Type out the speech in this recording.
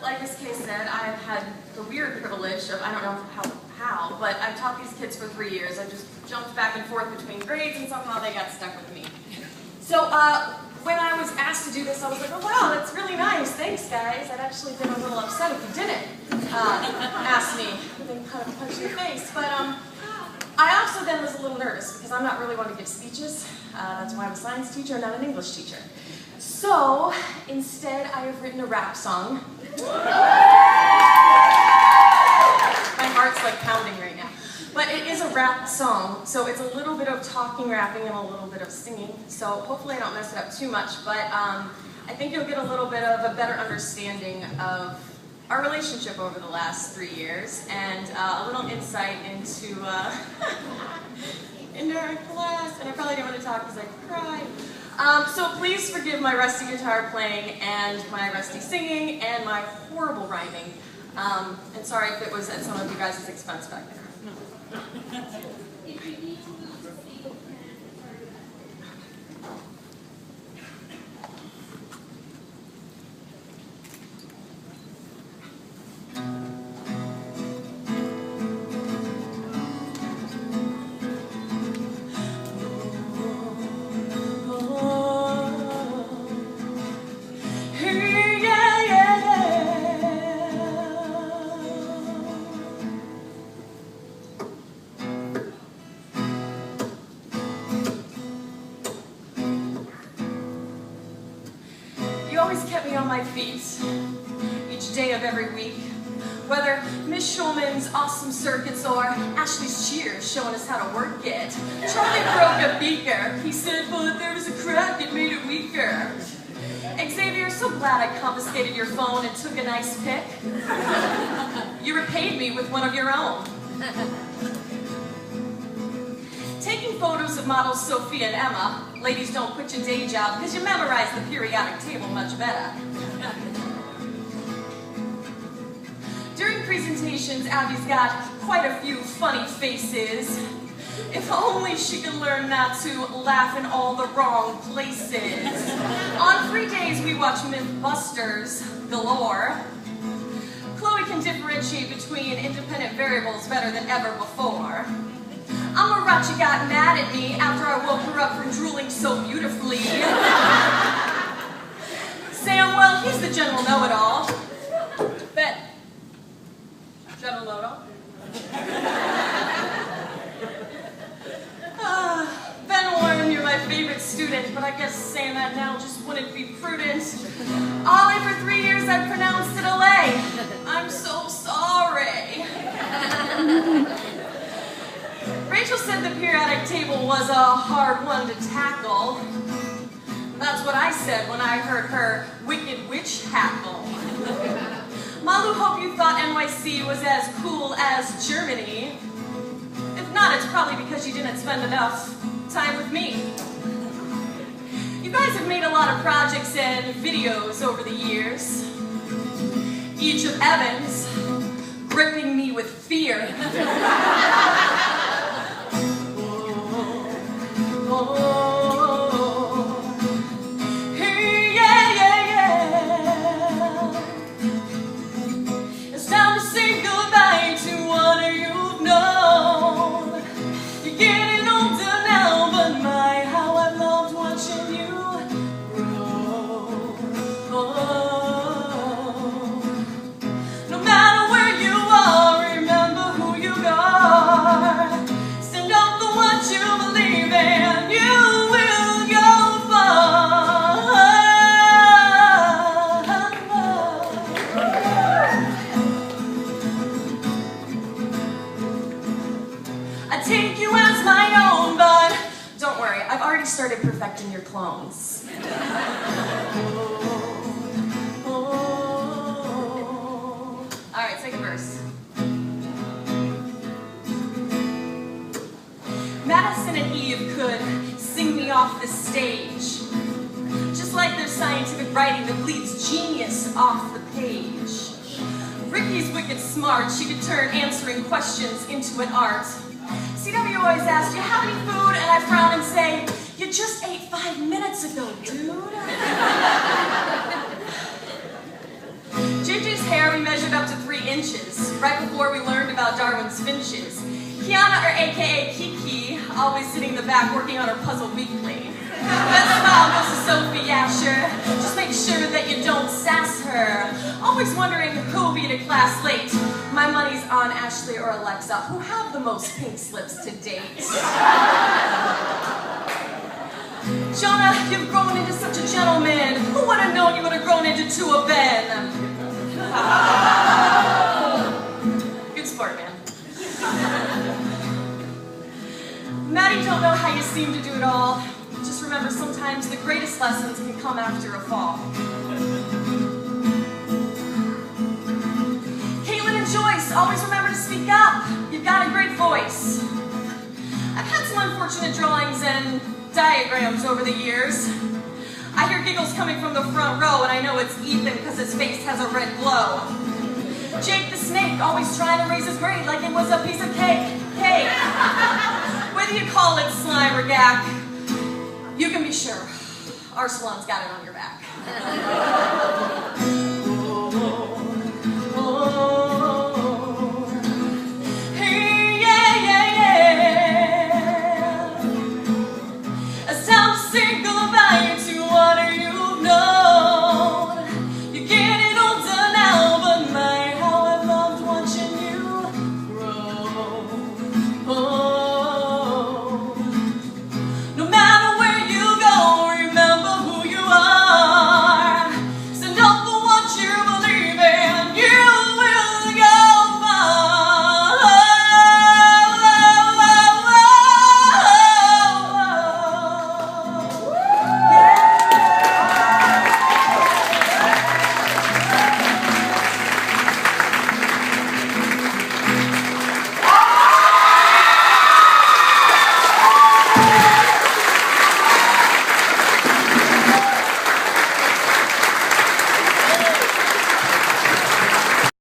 Like Miss Kay said, I've had the weird privilege of, I don't know how, but I've taught these kids for 3 years. I just jumped back and forth between grades, and somehow they got stuck with me. So when I was asked to do this, I was like, oh wow, that's really nice. Thanks, guys. I'd actually been a little upset if you didn't ask me. Then kind of punch in the face. But I also then was a little nervous because I'm not really one to give speeches. That's why I'm a science teacher, not an English teacher. So instead, I have written a rap song. My heart's like pounding right now. But it is a rap song, so it's a little bit of talking, rapping, and a little bit of singing. So hopefully I don't mess it up too much, but I think you'll get a little bit of a better understanding of our relationship over the last 3 years, and a little insight into our class. And I probably didn't want to talk because I cried. So please forgive my rusty guitar playing, and my rusty singing, and my horrible rhyming. And sorry if it was at some of you guys' expense back there. You always kept me on my feet, each day of every week. Whether Miss Schulman's awesome circuits or Ashley's cheers showing us how to work it. Charlie broke a beaker. He said, but there was a crack, it made it weaker. Xavier, so glad I confiscated your phone and took a nice pic. You repaid me with one of your own. Taking photos of models Sophia and Emma. Ladies, don't quit your day job because you memorize the periodic table much better. During presentations, Abby's got quite a few funny faces. If only she could learn not to laugh in all the wrong places. On free days, we watch Mythbusters galore. Chloe can differentiate between independent variables better than ever before. Amarachi got mad at me after I woke her up from drooling so beautifully. Sam, well, he's the general know-it-all. Ben. General know-it-all? Ben Warren, you're my favorite student, but I guess saying that now just wouldn't be prudent. Ollie, for 3 years I pronounced it a lay. I'm so sorry. Rachel said the periodic table was a hard one to tackle. That's what I said when I heard her wicked witch hackle. Malu, hope you thought NYC was as cool as Germany. If not, it's probably because you didn't spend enough time with me. You guys have made a lot of projects and videos over the years. Each of Evan's gripping me with fear. Hey, yeah. It's time to say goodbye to what you've known. You're getting older now, but my, how I've loved watching you grow. No matter where you are, remember who you are. Stand up for what you believe in. You will go far. I take you as my own, but don't worry, I've already started perfecting your clones. All right, second verse. Madison and Eve could sing me off the stage, just like their scientific writing that bleeds genius off the page. Ricky's wicked smart, she could turn answering questions into an art. CW always asks, do you have any food? And I frown and say, you just ate 5 minutes ago, dude. right before we learned about Darwin's finches. Kiana, or AKA Kiki, always sitting in the back working on her puzzle weekly. Best smile goes to Sophie Asher. Just make sure that you don't sass her. Always wondering who will be to class late. My money's on Ashley or Alexa, who have the most pink slips to date. Jonah, you've grown into such a gentleman. Who would have known you would have grown into a Ben? Good sport, man. Maddie, don't know how you seem to do it all. Just remember, sometimes the greatest lessons can come after a fall. Caitlin and Joyce, always remember to speak up. You've got a great voice. I've had some unfortunate drawings and diagrams over the years. I hear giggles coming from the front row, and I know it's Ethan because his face has a red glow. Jake the snake, always trying to raise his grade like it was a piece of cake. Whether you call it slime or gack, you can be sure our salon's got it on your back.